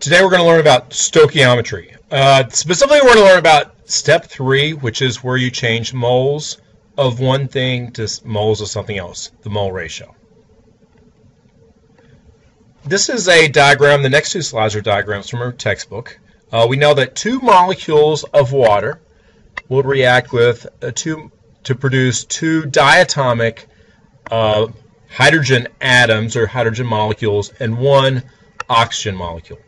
Today we're going to learn about stoichiometry. Specifically, we're going to learn about step 3, which is where you change moles of one thing to moles of something else, the mole ratio. This is a diagram. The next two slides are diagrams from our textbook. We know that two molecules of water will react with to produce two diatomic hydrogen atoms or hydrogen molecules and one oxygen molecule.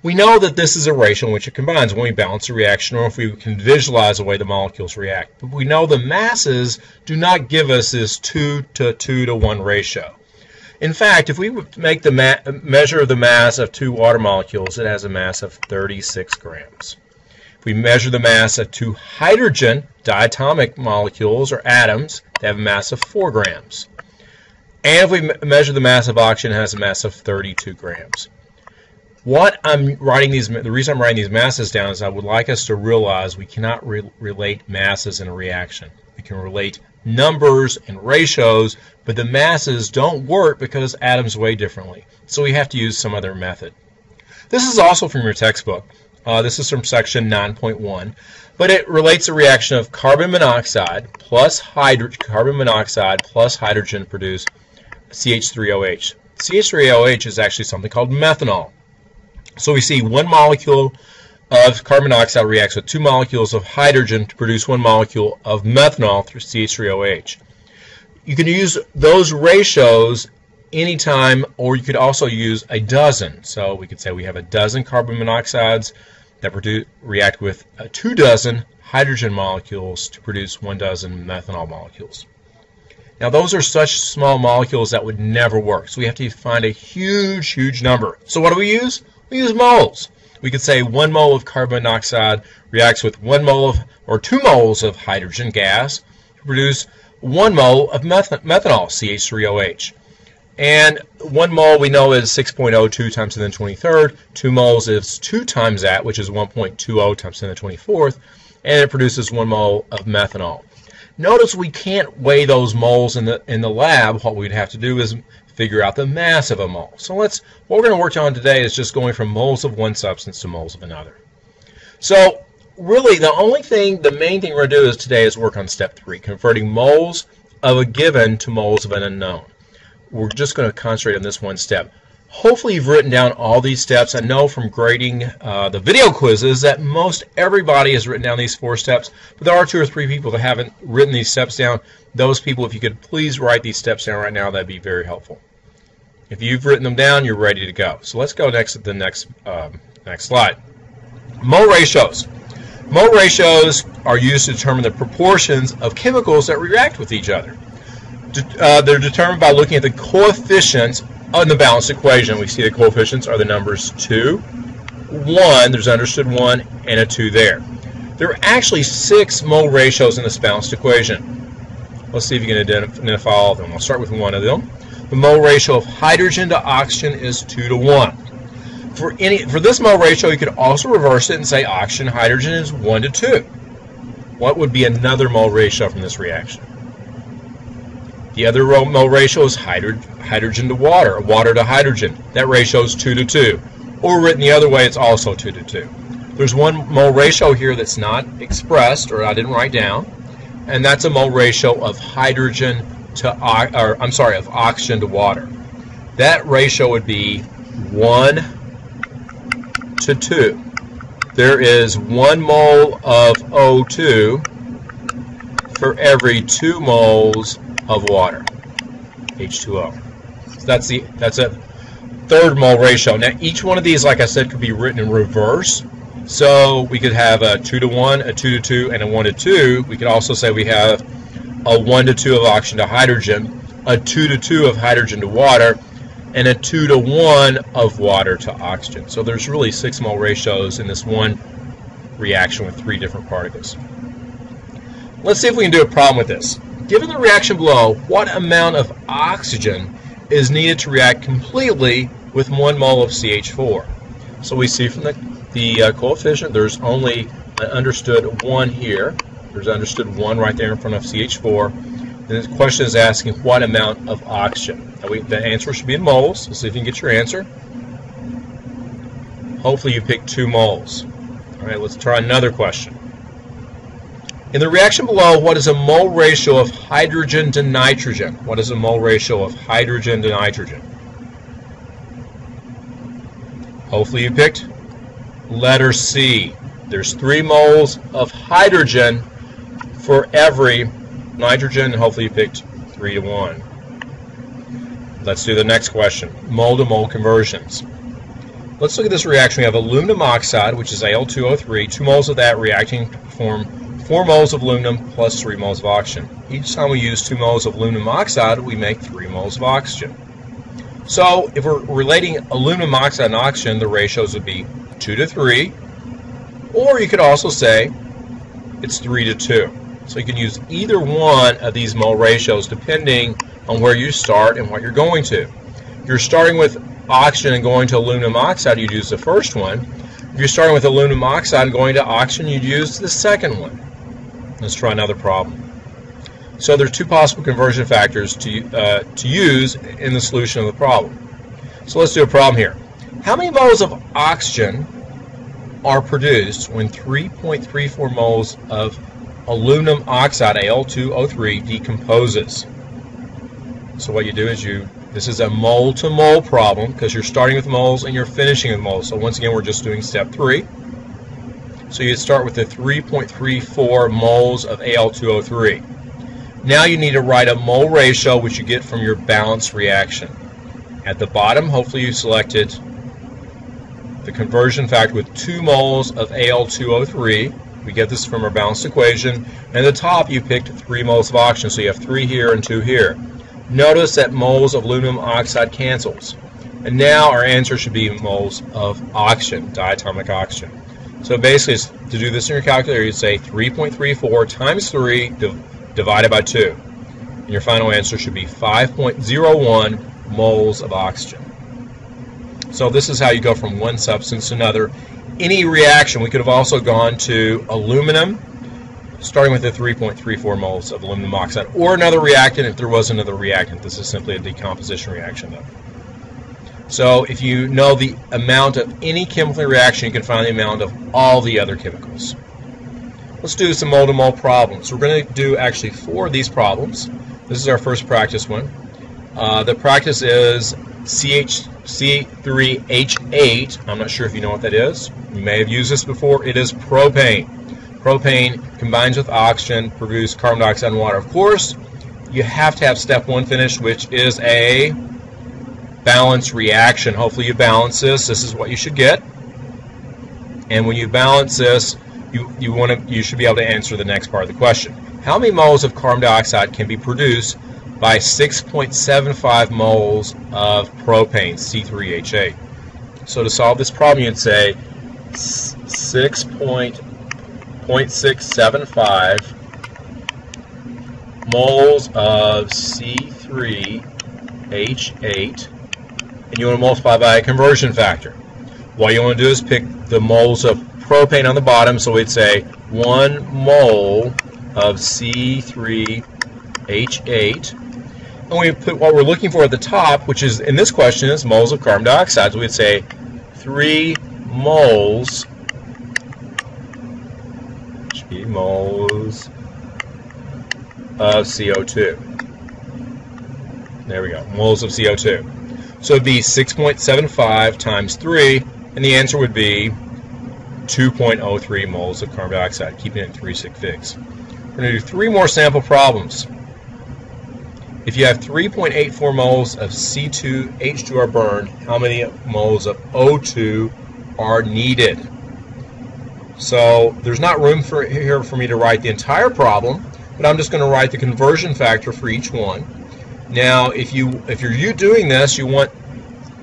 We know that this is a ratio in which it combines when we balance a reaction or if we can visualize the way the molecules react. But we know the masses do not give us this 2 to 2 to 1 ratio. In fact, if we make the measure of the mass of two water molecules, it has a mass of 36 grams. If we measure the mass of two hydrogen diatomic molecules or atoms, they have a mass of 4 grams. And if we measure the mass of oxygen, it has a mass of 32 grams. The reason I'm writing these masses down is I would like us to realize we cannot relate masses in a reaction. We can relate numbers and ratios, but the masses don't work because atoms weigh differently. So we have to use some other method. This is also from your textbook. This is from section 9.1, but it relates a reaction of carbon monoxide plus hydrogen to produce CH3OH. CH3OH is actually something called methanol. So we see one molecule of carbon monoxide reacts with two molecules of hydrogen to produce one molecule of methanol through CH3OH. You can use those ratios anytime, or you could also use a dozen. So we could say we have a dozen carbon monoxides that react with 2 dozen hydrogen molecules to produce 1 dozen methanol molecules. Now those are such small molecules that would never work. So we have to find a huge number. So what do we use? We use moles. We could say 1 mole of carbon monoxide reacts with 1 mole or 2 moles of hydrogen gas to produce 1 mole of methanol, CH3OH. And 1 mole we know is 6.02 times 10 to the 23rd. 2 moles is 2 times that, which is 1.20 times 10 to the 24th. And it produces 1 mole of methanol. Notice we can't weigh those moles in the lab. What we'd have to do is figure out the mass of a mole. So what we're going to work on today is just going from moles of one substance to moles of another. So really the main thing we're going to do today is work on step 3, converting moles of a given to moles of an unknown. We're just going to concentrate on this one step. Hopefully you've written down all these steps. I know from grading the video quizzes that most everybody has written down these 4 steps, but there are 2 or 3 people that haven't written these steps down. Those people, if you could please write these steps down right now, that'd be very helpful. If you've written them down, you're ready to go. So let's go next to the next slide. Mole ratios. Mole ratios are used to determine the proportions of chemicals that react with each other. They're determined by looking at the coefficients on the balanced equation. We see the coefficients are the numbers 2, 1, there's understood 1, and a 2 there. There are actually 6 mole ratios in this balanced equation. Let's see if you can identify all of them. I'll start with one of them. The mole ratio of hydrogen to oxygen is 2 to 1. For this mole ratio, you could also reverse it and say oxygen to hydrogen is 1 to 2. What would be another mole ratio from this reaction? The other mole ratio is hydrogen to water, water to hydrogen. That ratio is 2 to 2. Or written the other way, it's also 2 to 2. There's one mole ratio here that's not expressed, or I didn't write down, and that's a mole ratio of of oxygen to water. That ratio would be 1 to 2. There is 1 mole of O2 for every 2 moles of water, H2O. So that's a third mole ratio. Now each one of these, like I said, could be written in reverse. So we could have a 2 to 1, a 2 to 2, and a 1 to 2. We could also say we have a 1 to 2 of oxygen to hydrogen, a 2 to 2 of hydrogen to water, and a 2 to 1 of water to oxygen. So there's really 6 mole ratios in this one reaction with 3 different particles. Let's see if we can do a problem with this. Given the reaction below, what amount of oxygen is needed to react completely with 1 mole of CH4? So we see from the coefficient, there's only an understood 1 here. There's understood 1 right there in front of CH4. And the question is asking what amount of oxygen. Now the answer should be in moles. Let's see if you can get your answer. Hopefully you picked 2 moles. All right, let's try another question. In the reaction below, what is a mole ratio of hydrogen to nitrogen? What is a mole ratio of hydrogen to nitrogen? Hopefully you picked letter C. There's 3 moles of hydrogen for every nitrogen. Hopefully you picked 3 to 1. Let's do the next question. Mole to mole conversions. Let's look at this reaction. We have aluminum oxide, which is Al2O3, 2 moles of that reacting to form 4 moles of aluminum plus 3 moles of oxygen. Each time we use 2 moles of aluminum oxide, we make 3 moles of oxygen. So if we're relating aluminum oxide and oxygen, the ratios would be 2 to 3, or you could also say it's 3 to 2. So you can use either one of these mole ratios depending on where you start and what you're going to. If you're starting with oxygen and going to aluminum oxide, you'd use the first one. If you're starting with aluminum oxide and going to oxygen, you'd use the second one. Let's try another problem. So there's 2 possible conversion factors to use in the solution of the problem. So let's do a problem here. How many moles of oxygen are produced when 3.34 moles of aluminum oxide, Al2O3, decomposes? So what you do is this is a mole-to-mole problem because you're starting with moles and you're finishing with moles. So once again, we're just doing step 3. So you start with the 3.34 moles of Al2O3. Now you need to write a mole ratio, which you get from your balanced reaction. At the bottom, hopefully you selected the conversion factor with 2 moles of Al2O3. We get this from our balanced equation. And at the top, you picked 3 moles of oxygen, so you have 3 here and 2 here. Notice that moles of aluminum oxide cancels. And now our answer should be moles of oxygen, diatomic oxygen. So basically, to do this in your calculator, you'd say 3.34 times 3 divided by 2. And your final answer should be 5.01 moles of oxygen. So this is how you go from one substance to another. Any reaction, we could have also gone to aluminum, starting with the 3.34 moles of aluminum oxide, or another reactant if there was another reactant. This is simply a decomposition reaction, though. So if you know the amount of any chemical reaction, you can find the amount of all the other chemicals. Let's do some mole-to-mole problems. We're going to do actually 4 of these problems. This is our first practice one. The practice is C3H8. I'm not sure if you know what that is. You may have used this before. It is propane. Propane combines with oxygen, produce carbon dioxide and water. Of course, you have to have step 1 finished, which is a balance reaction. Hopefully you balance this. This is what you should get. And when you balance this, you should be able to answer the next part of the question. How many moles of carbon dioxide can be produced by 6.75 moles of propane, C3H8? So to solve this problem, you'd say 6.675 moles of C3H8, and you want to multiply by a conversion factor. What you want to do is pick the moles of propane on the bottom, so we'd say 1 mole of C3H8, and we put what we're looking for at the top, which is in this question is moles of carbon dioxide. So we'd say 3 moles, should be moles of CO2. There we go, moles of CO2. So it'd be 6.75 times 3, and the answer would be 2.03 moles of carbon dioxide, keeping it in 3 sig figs. We're going to do 3 more sample problems. If you have 3.84 moles of C2H2 are burned, how many moles of O2 are needed? So there's not room here for me to write the entire problem, but I'm just going to write the conversion factor for each one. Now, if you're doing this, you want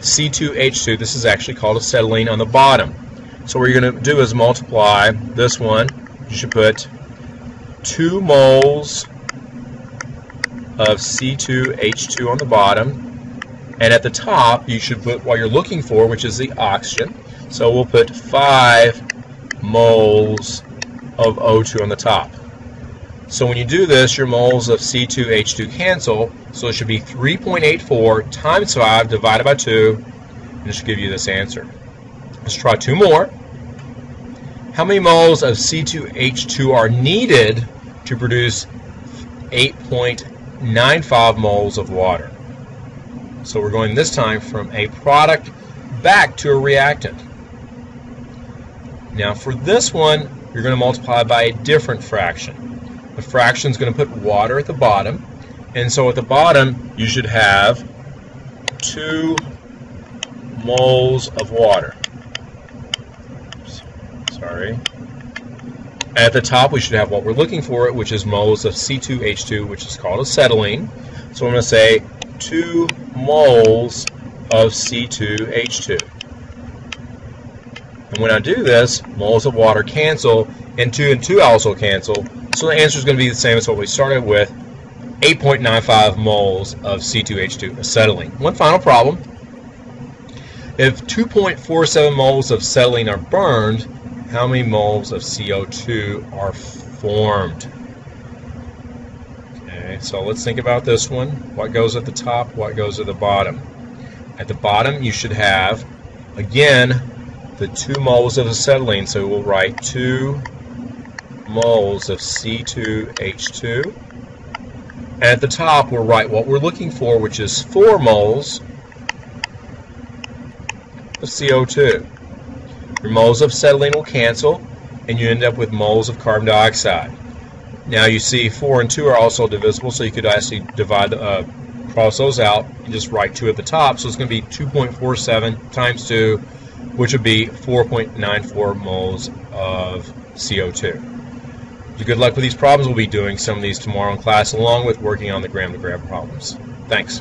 C2H2. This is actually called acetylene on the bottom. So what you're going to do is multiply this one. You should put 2 moles of C2H2 on the bottom, and at the top you should put what you're looking for, which is the oxygen. So we'll put 5 moles of O2 on the top. So when you do this, your moles of C2H2 cancel, so it should be 3.84 times 5 divided by 2, and it should give you this answer. Let's try two more. How many moles of C2H2 are needed to produce 8.95 moles of water? So we're going this time from a product back to a reactant. Now for this one, you're going to multiply by a different fraction. The fraction is going to put water at the bottom, and so at the bottom you should have 2 moles of water. Sorry. At the top we should have what we're looking for, which is moles of C2H2, which is called acetylene. So I'm going to say 2 moles of C2H2. And when I do this, moles of water cancel, and 2 also cancel. So the answer is going to be the same as what we started with, 8.95 moles of C2H2 acetylene. One final problem. If 2.47 moles of acetylene are burned, how many moles of CO2 are formed? Okay, so let's think about this one. What goes at the top? What goes at the bottom? At the bottom, you should have, again, the 2 moles of acetylene. So we'll write 2 moles of C2H2. And at the top, we'll write what we're looking for, which is 4 moles of CO2. Your moles of acetylene will cancel, and you end up with moles of carbon dioxide. Now you see 4 and 2 are also divisible, so you could actually divide, cross those out, and just write 2 at the top. So it's going to be 2.47 times 2, which would be 4.94 moles of CO2. Good luck with these problems. We'll be doing some of these tomorrow in class, along with working on the gram-to-gram problems. Thanks.